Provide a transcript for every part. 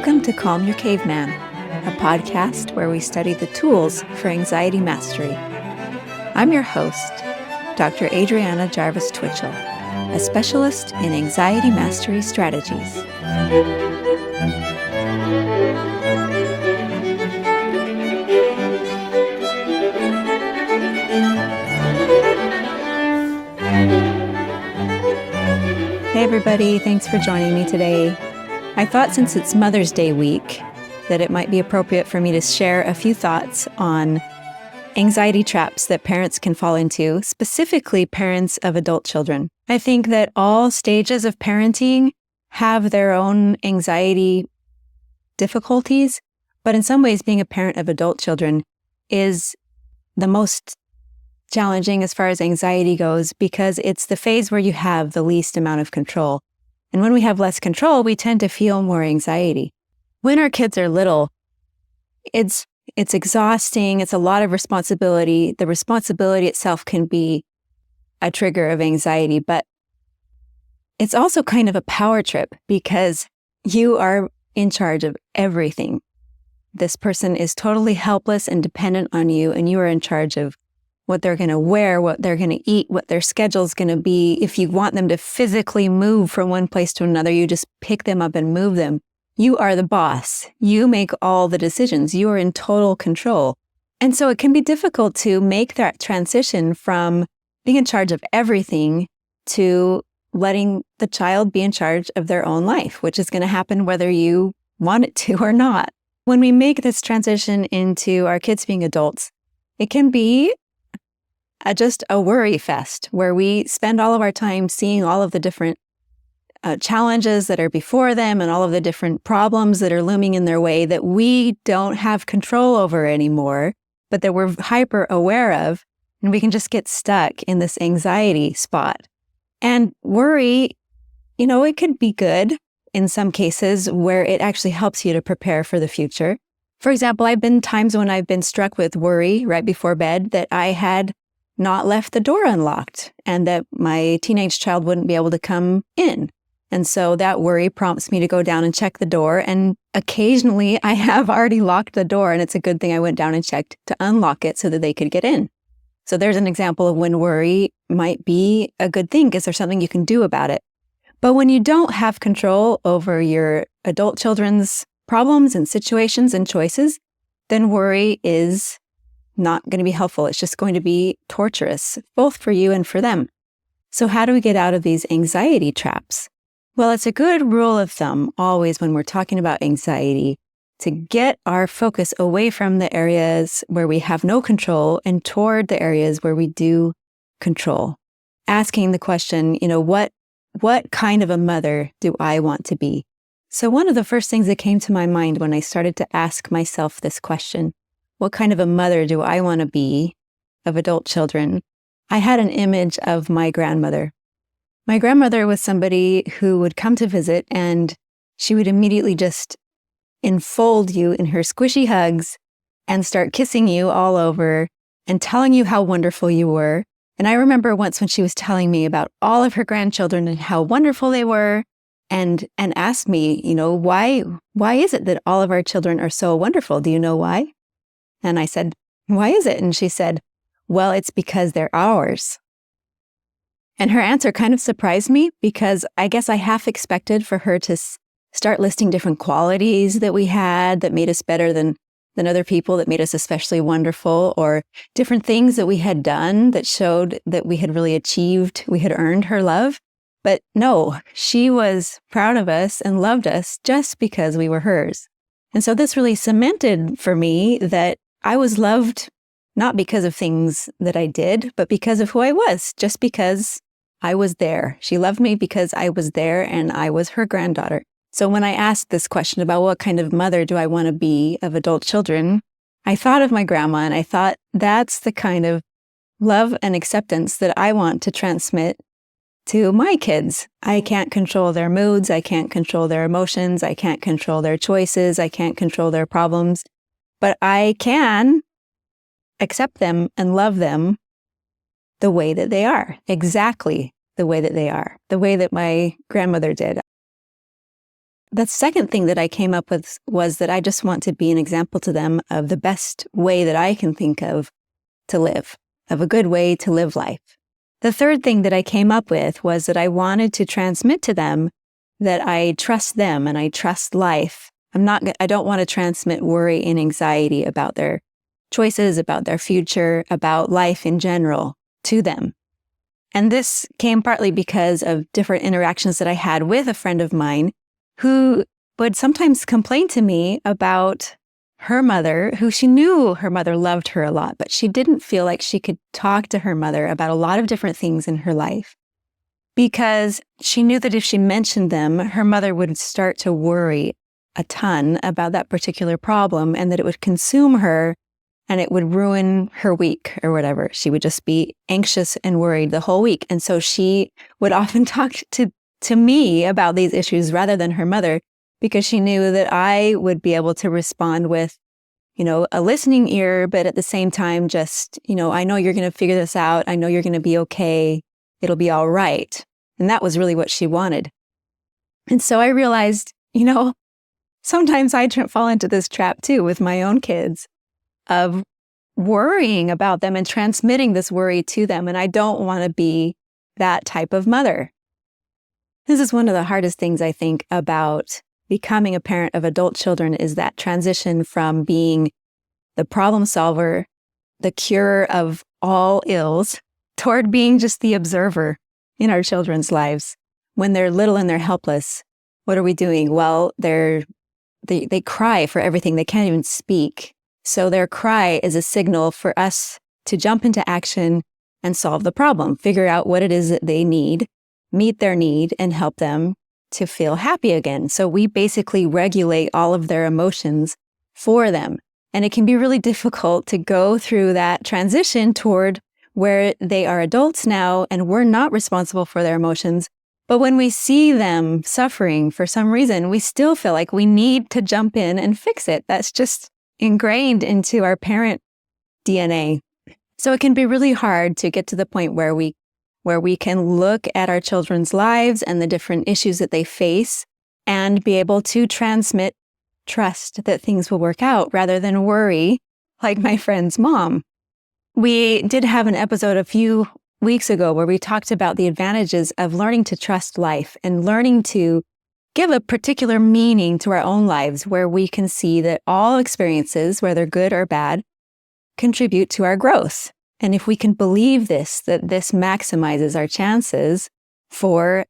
Welcome to Calm Your Caveman, a podcast where we study the tools for anxiety mastery. I'm your host, Dr. Adriana Jarvis Twitchell, a specialist in anxiety mastery strategies. Hey everybody, thanks for joining me today. I thought since it's Mother's Day week that it might be appropriate for me to share a few thoughts on anxiety traps that parents can fall into, specifically parents of adult children. I think that all stages of parenting have their own anxiety difficulties, but in some ways being a parent of adult children is the most challenging as far as anxiety goes because it's the phase where you have the least amount of control. And when we have less control, we tend to feel more anxiety. When our kids are little, it's exhausting. It's a lot of responsibility. The responsibility itself can be a trigger of anxiety, but it's also kind of a power trip because you are in charge of everything. This person is totally helpless and dependent on you, and you are in charge of what they're going to wear, what they're going to eat, what their schedule's going to be. If you want them to physically move from one place to another, you just pick them up and move them. You are the boss. You make all the decisions. You are in total control. And so it can be difficult to make that transition from being in charge of everything to letting the child be in charge of their own life, which is going to happen whether you want it to or not. When we make this transition into our kids being adults, it can be just a worry fest where we spend all of our time seeing all of the different challenges that are before them and all of the different problems that are looming in their way that we don't have control over anymore, but that we're hyper aware of, and we can just get stuck in this anxiety spot. And worry, it could be good in some cases where it actually helps you to prepare for the future. For example, I've been times when I've been struck with worry right before bed that I had not left the door unlocked and that my teenage child wouldn't be able to come in. And so that worry prompts me to go down and check the door. And occasionally I have already locked the door, and it's a good thing I went down and checked to unlock it so that they could get in. So there's an example of when worry might be a good thing because there's something you can do about it. But when you don't have control over your adult children's problems and situations and choices, then worry is not going to be helpful. It's just going to be torturous, both for you and for them. So how do we get out of these anxiety traps? Well, it's a good rule of thumb always when we're talking about anxiety to get our focus away from the areas where we have no control and toward the areas where we do control. Asking the question, what kind of a mother do I want to be? So one of the first things that came to my mind when I started to ask myself this question, what kind of a mother do I want to be of adult children? I had an image of my grandmother. My grandmother was somebody who would come to visit, and she would immediately just enfold you in her squishy hugs and start kissing you all over and telling you how wonderful you were. And I remember once when she was telling me about all of her grandchildren and how wonderful they were, and asked me, why is it that all of our children are so wonderful? Do you know why? And I said, why is it? And she said, well, it's because they're ours. And her answer kind of surprised me because I guess I half expected for her to start listing different qualities that we had that made us better than other people, that made us especially wonderful, or different things that we had done that showed that we had really achieved, we had earned her love. But no, she was proud of us and loved us just because we were hers. And so this really cemented for me that I was loved not because of things that I did, but because of who I was, just because I was there. She loved me because I was there and I was her granddaughter. So when I asked this question about what kind of mother do I want to be of adult children, I thought of my grandma and I thought that's the kind of love and acceptance that I want to transmit to my kids. I can't control their moods. I can't control their emotions. I can't control their choices. I can't control their problems. But I can accept them and love them the way that they are, exactly the way that they are, the way that my grandmother did. the second thing that I came up with was that I just want to be an example to them of the best way that I can think of to live, of a good way to live life. The third thing that I came up with was that I wanted to transmit to them that I trust them and I trust life. I don't want to transmit worry and anxiety about their choices, about their future, about life in general to them. And this came partly because of different interactions that I had with a friend of mine who would sometimes complain to me about her mother, who she knew her mother loved her a lot, but she didn't feel like she could talk to her mother about a lot of different things in her life because she knew that if she mentioned them, her mother would start to worry a ton about that particular problem and that it would consume her and it would ruin her week or whatever. She would just be anxious and worried the whole week. And so she would often talk to me about these issues rather than her mother because she knew that I would be able to respond with, a listening ear, but at the same time, just, I know you're going to figure this out. I know you're going to be okay. It'll be all right. And that was really what she wanted. And so I realized, sometimes I fall into this trap too with my own kids of worrying about them and transmitting this worry to them. And I don't want to be that type of mother. This is one of the hardest things I think about becoming a parent of adult children is that transition from being the problem solver, the cure of all ills, toward being just the observer in our children's lives. When they're little and they're helpless, what are we doing? Well, they cry for everything. They can't even speak. So their cry is a signal for us to jump into action and solve the problem, figure out what it is that they need, meet their need, and help them to feel happy again. So we basically regulate all of their emotions for them. And it can be really difficult to go through that transition toward where they are adults now and we're not responsible for their emotions. But when we see them suffering for some reason, we still feel like we need to jump in and fix it. That's just ingrained into our parent DNA. So it can be really hard to get to the point where we can look at our children's lives and the different issues that they face and be able to transmit trust that things will work out rather than worry, like my friend's mom. We did have an episode a few weeks ago where we talked about the advantages of learning to trust life and learning to give a particular meaning to our own lives where we can see that all experiences, whether good or bad, contribute to our growth. And if we can believe that this maximizes our chances for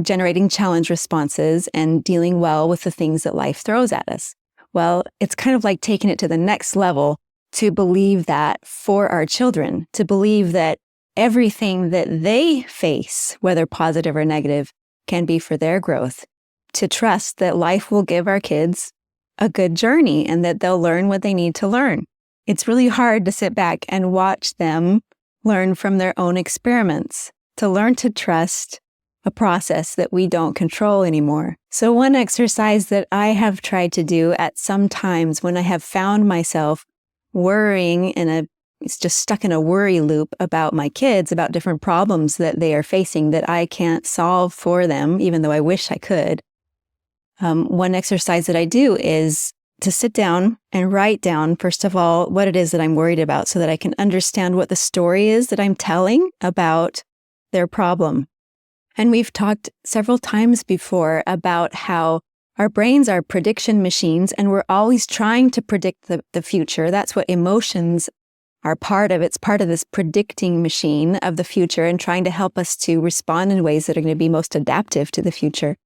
generating challenge responses and dealing well with the things that life throws at us. Well, it's kind of like taking it to the next level to believe that for our children, to believe that everything that they face, whether positive or negative, can be for their growth, to trust that life will give our kids a good journey and that they'll learn what they need to learn. It's really hard to sit back and watch them learn from their own experiments, to learn to trust a process that we don't control anymore. So one exercise that I have tried to do at some times when I have found myself worrying it's just stuck in a worry loop about my kids, about different problems that they are facing that I can't solve for them, even though I wish I could. One exercise that I do is to sit down and write down, first of all, what it is that I'm worried about so that I can understand what the story is that I'm telling about their problem. And we've talked several times before about how our brains are prediction machines and we're always trying to predict the future. That's what emotions are part of. It's part of this predicting machine of the future and trying to help us to respond in ways that are going to be most adaptive to the future.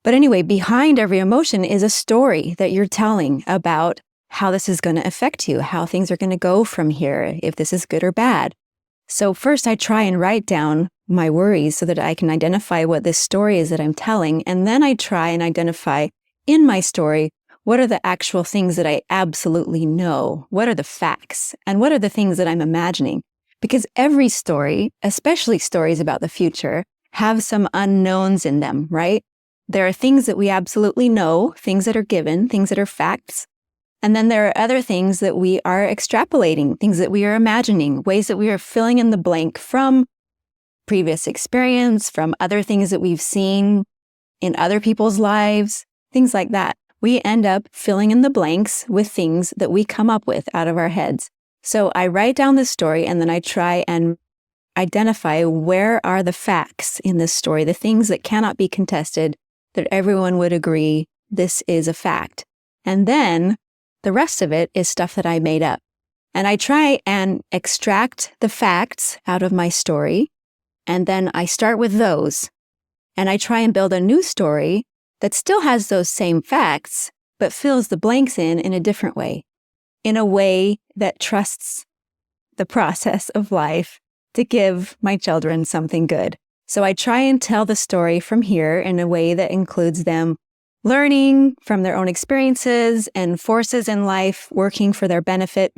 But anyway, behind every emotion is a story that you're telling about how this is going to affect you, how things are going to go from here, if this is good or bad. So first I try and write down my worries so that I can identify what this story is that I'm telling. And then I try and identify in my story, what are the actual things that I absolutely know? What are the facts? And what are the things that I'm imagining? Because every story, especially stories about the future, have some unknowns in them, right? There are things that we absolutely know, things that are given, things that are facts. And then there are other things that we are extrapolating, things that we are imagining, ways that we are filling in the blank from previous experience, from other things that we've seen in other people's lives, things like that. We end up filling in the blanks with things that we come up with out of our heads. So I write down this story and then I try and identify where are the facts in this story, the things that cannot be contested, that everyone would agree this is a fact. And then the rest of it is stuff that I made up. And I try and extract the facts out of my story, and then I start with those. And I try and build a new story that still has those same facts, but fills the blanks in a different way, in a way that trusts the process of life to give my children something good. So I try and tell the story from here in a way that includes them learning from their own experiences and forces in life working for their benefit.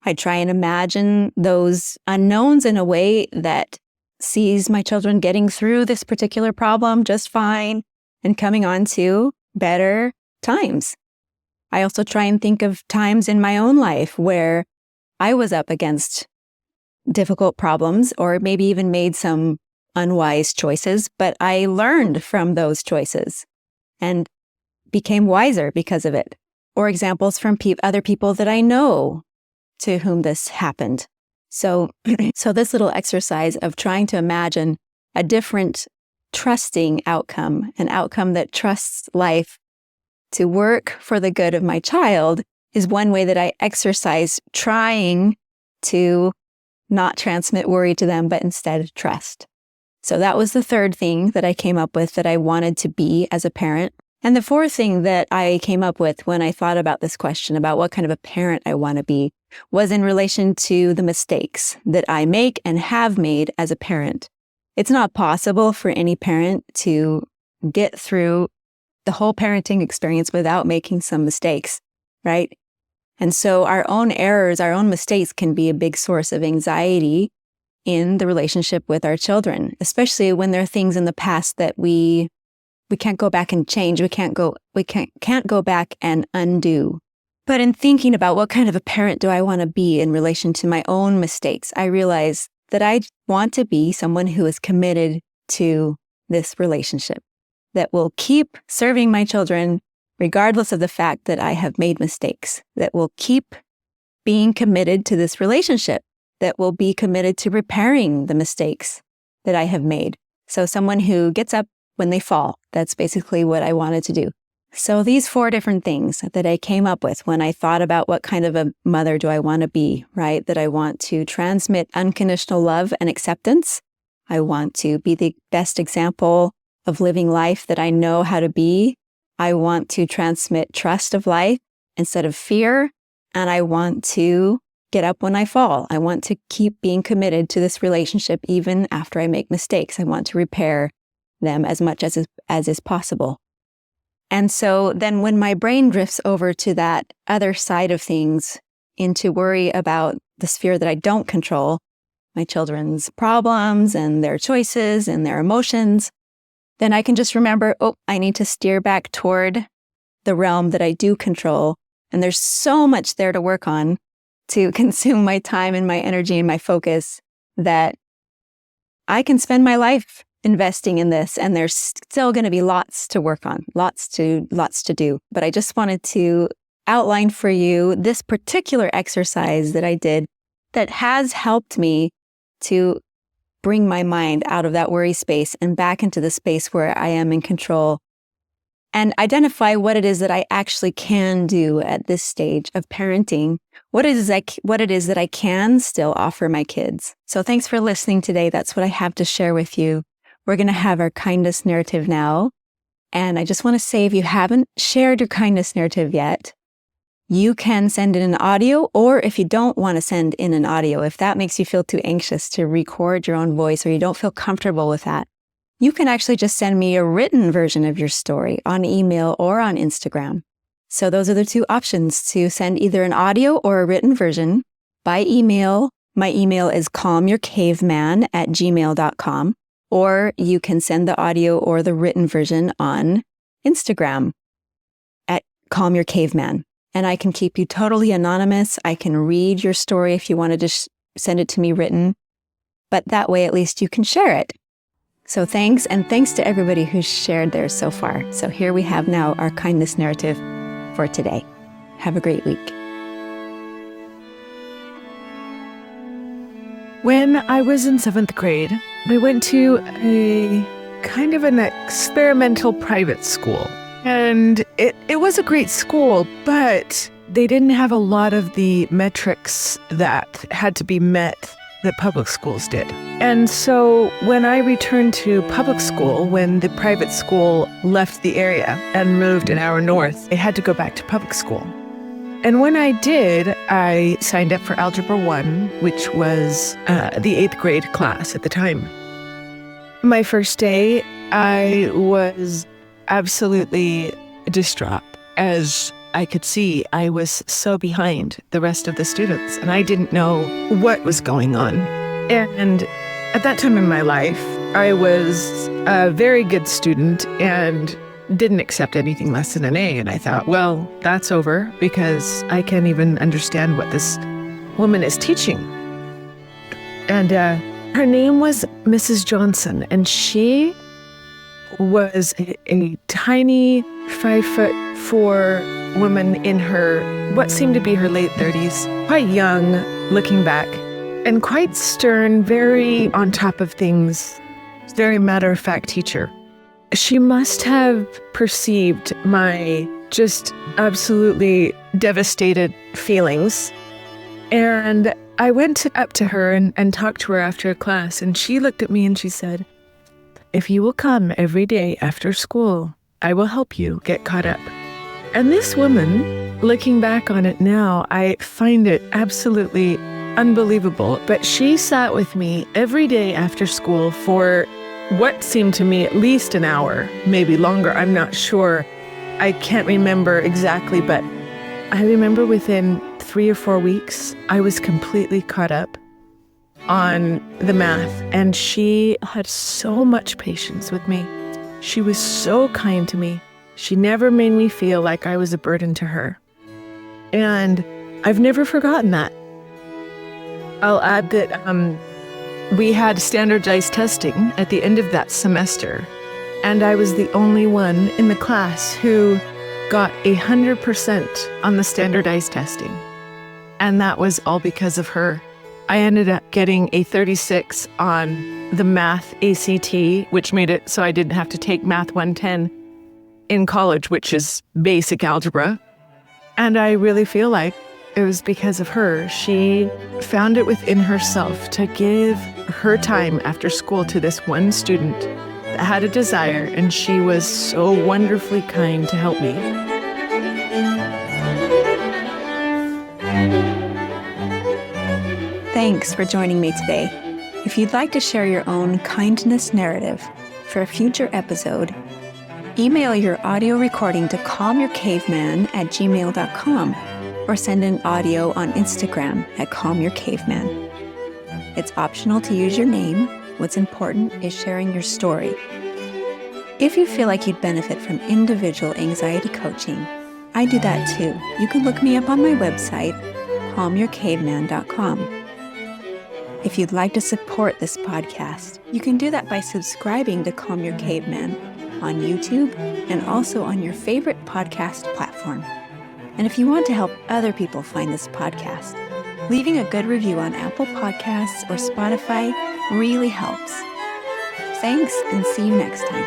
I try and imagine those unknowns in a way that sees my children getting through this particular problem just fine and coming on to better times. I also try and think of times in my own life where I was up against difficult problems or maybe even made some unwise choices, but I learned from those choices and became wiser because of it. Or examples from other people that I know to whom this happened. So this little exercise of trying to imagine a different trusting outcome, an outcome that trusts life to work for the good of my child, is one way that I exercise trying to not transmit worry to them, but instead trust. So that was the third thing that I came up with that I wanted to be as a parent. And the fourth thing that I came up with when I thought about this question about what kind of a parent I want to be was in relation to the mistakes that I make and have made as a parent. It's not possible for any parent to get through the whole parenting experience without making some mistakes, right? And so our own errors, our own mistakes can be a big source of anxiety in the relationship with our children, especially when there are things in the past that we can't go back and change. We can't go back and undo. But in thinking about what kind of a parent do I want to be in relation to my own mistakes, I realize that I want to be someone who is committed to this relationship, that will keep serving my children regardless of the fact that I have made mistakes, that will keep being committed to this relationship, that will be committed to repairing the mistakes that I have made. So someone who gets up when they fall, that's basically what I wanted to do. So these 4 different things that I came up with when I thought about what kind of a mother do I want to be, right? That I want to transmit unconditional love and acceptance. I want to be the best example of living life that I know how to be. I want to transmit trust of life instead of fear. And I want to get up when I fall. I want to keep being committed to this relationship even after I make mistakes. I want to repair them as much as is possible. And so then when my brain drifts over to that other side of things, into worry about the sphere that I don't control, my children's problems and their choices and their emotions, then I can just remember, I need to steer back toward the realm that I do control. And there's so much there to work on to consume my time and my energy and my focus that I can spend my life investing in this, and there's still going to be lots to work on, lots to do. But I just wanted to outline for you this particular exercise that I did that has helped me to bring my mind out of that worry space and back into the space where I am in control and identify what it is that I actually can do at this stage of parenting, what it is that I can still offer my kids. So thanks for listening today. That's what I have to share with you. We're going to have our kindness narrative now. And I just want to say, if you haven't shared your kindness narrative yet, you can send in an audio, or if you don't want to send in an audio, if that makes you feel too anxious to record your own voice or you don't feel comfortable with that, you can actually just send me a written version of your story on email or on Instagram. So those are the 2 options, to send either an audio or a written version by email. My email is calmyourcaveman@gmail.com. Or you can send the audio or the written version on Instagram at calmyourcaveman. And I can keep you totally anonymous. I can read your story if you wanted to send it to me written. But that way, at least you can share it. So thanks, and thanks to everybody who's shared theirs so far. So here we have now our kindness narrative for today. Have a great week. When I was in 7th grade, we went to a kind of an experimental private school. And it was a great school, but they didn't have a lot of the metrics that had to be met that public schools did. And so when I returned to public school, when the private school left the area and moved an hour north, I had to go back to public school. And when I did, I signed up for Algebra 1, which was the 8th grade class at the time. My first day, I was absolutely distraught. As I could see, I was so behind the rest of the students, and I didn't know what was going on. And at that time in my life, I was a very good student and didn't accept anything less than an A. And I thought, well, that's over because I can't even understand what this woman is teaching. And her name was Mrs. Johnson, and she was a tiny 5'4" woman in her, what seemed to be her late 30s, quite young looking back, and quite stern, very on top of things, very matter-of-fact teacher. She must have perceived my just absolutely devastated feelings. And I went up to her and talked to her after class, and she looked at me and she said, "If you will come every day after school, I will help you get caught up." And this woman, looking back on it now, I find it absolutely unbelievable. But she sat with me every day after school for what seemed to me at least an hour, maybe longer. I'm not sure. I can't remember exactly, but I remember within 3 or 4 weeks, I was completely caught up on the math. And she had so much patience with me. She was so kind to me. She never made me feel like I was a burden to her. And I've never forgotten that. I'll add that we had standardized testing at the end of that semester, and I was the only one in the class who got 100% on the standardized testing. And that was all because of her. I ended up getting a 36 on the math ACT, which made it so I didn't have to take Math 110 in college, which is basic algebra. And I really feel like it was because of her. She found it within herself to give her time after school to this one student that had a desire, and she was so wonderfully kind to help me. Thanks for joining me today. If you'd like to share your own kindness narrative for a future episode, email your audio recording to calmyourcaveman@gmail.com or send an audio on Instagram @calmyourcaveman. It's optional to use your name. What's important is sharing your story. If you feel like you'd benefit from individual anxiety coaching, I do that too. You can look me up on my website, calmyourcaveman.com. If you'd like to support this podcast, you can do that by subscribing to Calm Your Caveman on YouTube and also on your favorite podcast platform. And if you want to help other people find this podcast, leaving a good review on Apple Podcasts or Spotify really helps. Thanks, and see you next time.